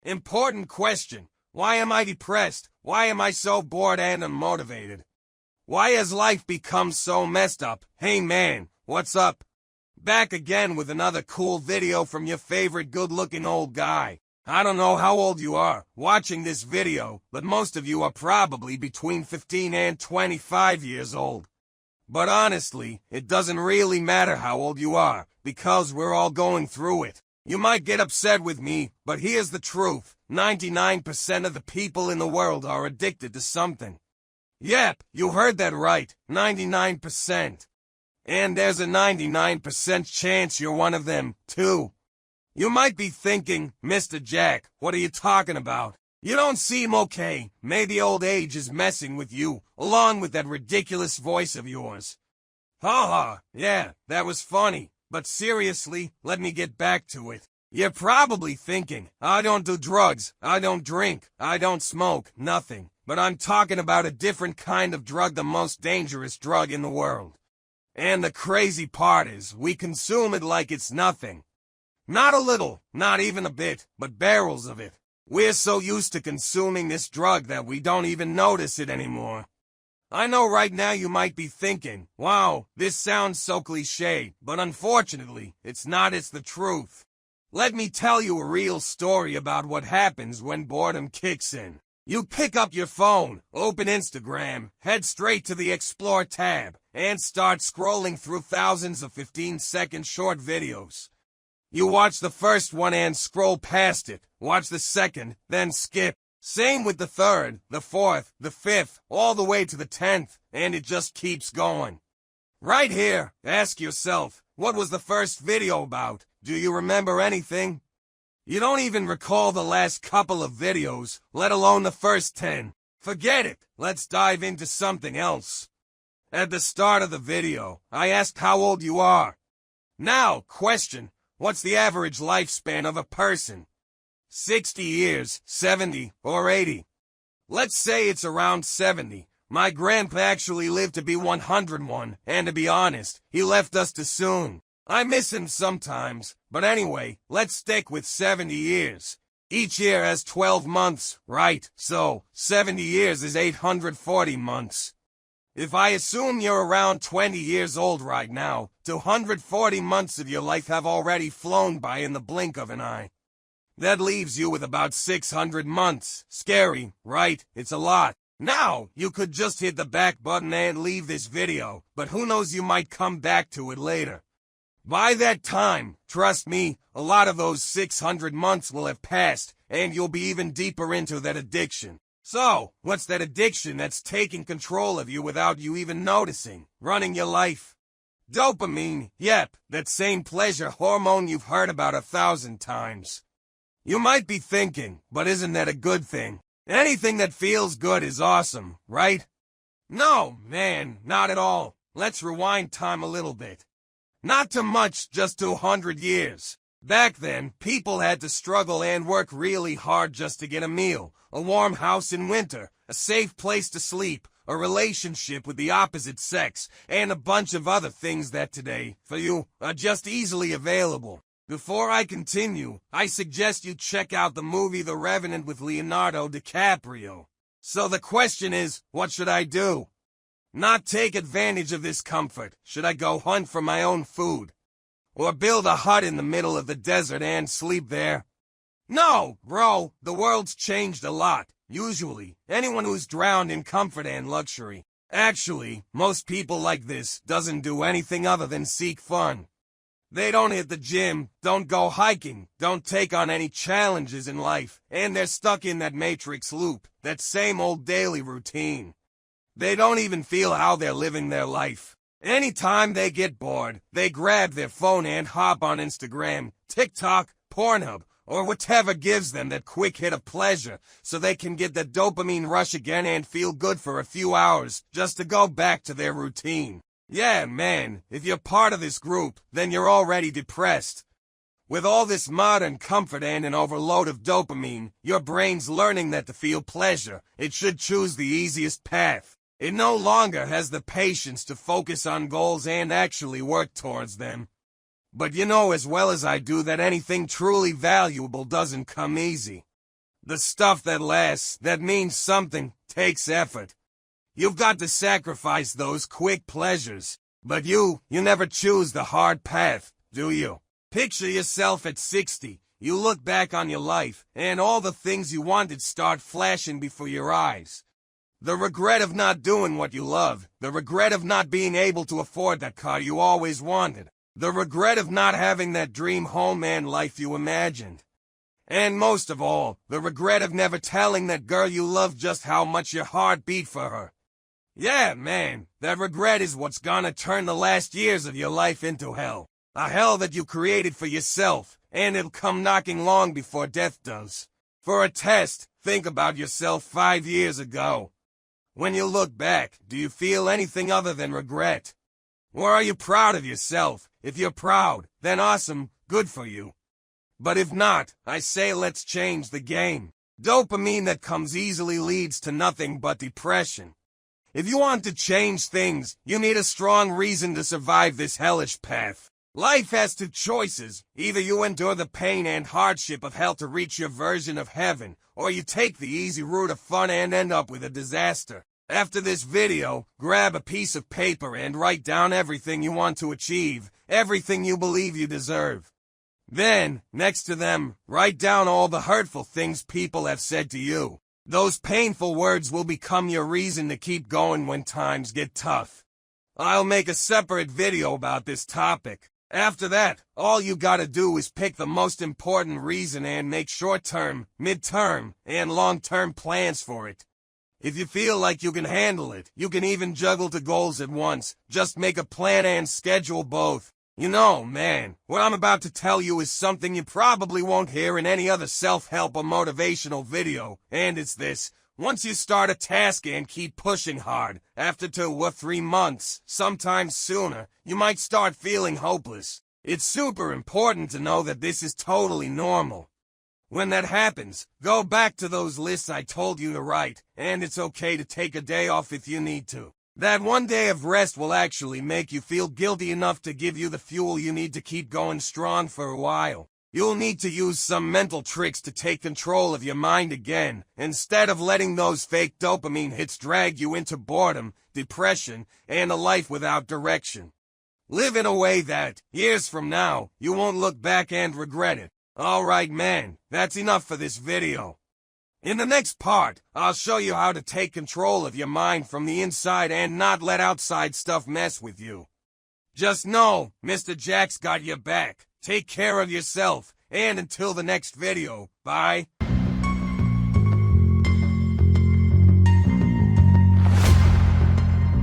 Important question. Why am I depressed? Why am I so bored and unmotivated? Why has life become so messed up? Hey man, what's up? Back again with another cool video from your favorite good-looking old guy. I don't know how old you are watching this video, but most of you are probably between 15 and 25 years old. But honestly, it doesn't really matter how old you are, because we're all going through it. You might get upset with me, but here's the truth. 99% of the people in the world are addicted to something. Yep, you heard that right, 99%. And there's a 99% chance you're one of them, too. You might be thinking, Mr. Jack, what are you talking about? You don't seem okay. Maybe old age is messing with you, along with that ridiculous voice of yours. Ha ha, yeah, that was funny. But seriously, let me get back to it. You're probably thinking, I don't do drugs, I don't drink, I don't smoke, nothing. But I'm talking about a different kind of drug, the most dangerous drug in the world. And the crazy part is, we consume it like it's nothing. Not a little, not even a bit, but barrels of it. We're so used to consuming this drug that we don't even notice it anymore. I know right now you might be thinking, wow, this sounds so cliché, but unfortunately, it's not, it's the truth. Let me tell you a real story about what happens when boredom kicks in. You pick up your phone, open Instagram, head straight to the Explore tab, and start scrolling through thousands of 15-second short videos. You watch the first one and scroll past it, watch the second, then skip. Same with the third, the fourth, the fifth, all the way to the 10th, and it just keeps going. Right here, ask yourself, what was the first video about? Do you remember anything? You don't even recall the last couple of videos, let alone the first 10. Forget it, let's dive into something else. At the start of the video, I asked how old you are. Now, question, what's the average lifespan of a person? 60 years, 70, or 80. Let's say it's around 70. My grandpa actually lived to be 101, and to be honest, he left us too soon. I miss him sometimes, but anyway, let's stick with 70 years. Each year has 12 months, right? So, 70 years is 840 months. If I assume you're around 20 years old right now, 240 months of your life have already flown by in the blink of an eye. That leaves you with about 600 months. Scary, right? It's a lot. Now, you could just hit the back button and leave this video, but who knows, you might come back to it later. By that time, trust me, a lot of those 600 months will have passed, and you'll be even deeper into that addiction. So, what's that addiction that's taking control of you without you even noticing, running your life? Dopamine, yep, that same pleasure hormone you've heard about 1,000 times. You might be thinking, but isn't that a good thing? Anything that feels good is awesome, right? No, man, not at all. Let's rewind time a little bit. Not too much, just 200 years. Back then, people had to struggle and work really hard just to get a meal, a warm house in winter, a safe place to sleep, a relationship with the opposite sex, and a bunch of other things that today, for you, are just easily available. Before I continue, I suggest you check out the movie The Revanant with Leonardo DiCaprio. So the question is, what should I do? Not take advantage of this comfort. Should I go hunt for my own food? Or build a hut in the middle of the desert and sleep there? No, bro, the world's changed a lot. Usually, anyone who's drowned in comfort and luxury. Actually, most people like this doesn't do anything other than seek fun. They don't hit the gym, don't go hiking, don't take on any challenges in life, and they're stuck in that matrix loop, that same old daily routine. They don't even feel how they're living their life. Anytime they get bored, they grab their phone and hop on Instagram, TikTok, Pornhub, or whatever gives them that quick hit of pleasure, so they can get that dopamine rush again and feel good for a few hours, just to go back to their routine. Yeah, man, if you're part of this group, then you're already depressed. With all this modern comfort and an overload of dopamine, your brain's learning that to feel pleasure, it should choose the easiest path. It no longer has the patience to focus on goals and actually work towards them. But you know as well as I do that anything truly valuable doesn't come easy. The stuff that lasts, that means something, takes effort. You've got to sacrifice those quick pleasures. But you never choose the hard path, do you? Picture yourself at 60. You look back on your life, and all the things you wanted start flashing before your eyes. The regret of not doing what you love. The regret of not being able to afford that car you always wanted. The regret of not having that dream home and life you imagined. And most of all, the regret of never telling that girl you love just how much your heart beat for her. Yeah, man, that regret is what's gonna turn the last years of your life into hell. A hell that you created for yourself, and it'll come knocking long before death does. For a test, think about yourself 5 years ago. When you look back, do you feel anything other than regret? Or are you proud of yourself? If you're proud, then awesome, good for you. But if not, I say let's change the game. Dopamine that comes easily leads to nothing but depression. If you want to change things, you need a strong reason to survive this hellish path. Life has two choices. Either you endure the pain and hardship of hell to reach your version of heaven, or you take the easy route of fun and end up with a disaster. After this video, grab a piece of paper and write down everything you want to achieve, everything you believe you deserve. Then, next to them, write down all the hurtful things people have said to you. Those painful words will become your reason to keep going when times get tough. I'll make a separate video about this topic. After that, all you gotta do is pick the most important reason and make short-term, mid-term, and long-term plans for it. If you feel like you can handle it, you can even juggle two goals at once. Just make a plan and schedule both. You know, man, what I'm about to tell you is something you probably won't hear in any other self-help or motivational video, and it's this. Once you start a task and keep pushing hard, after 2 or 3 months, sometimes sooner, you might start feeling hopeless. It's super important to know that this is totally normal. When that happens, go back to those lists I told you to write, and it's okay to take a day off if you need to. That one day of rest will actually make you feel guilty enough to give you the fuel you need to keep going strong for a while. You'll need to use some mental tricks to take control of your mind again, instead of letting those fake dopamine hits drag you into boredom, depression, and a life without direction. Live in a way that, years from now, you won't look back and regret it. Alright man, that's enough for this video. In the next part, I'll show you how to take control of your mind from the inside and not let outside stuff mess with you. Just know, Mr. Jack's got your back. Take care of yourself, and until the next video, bye.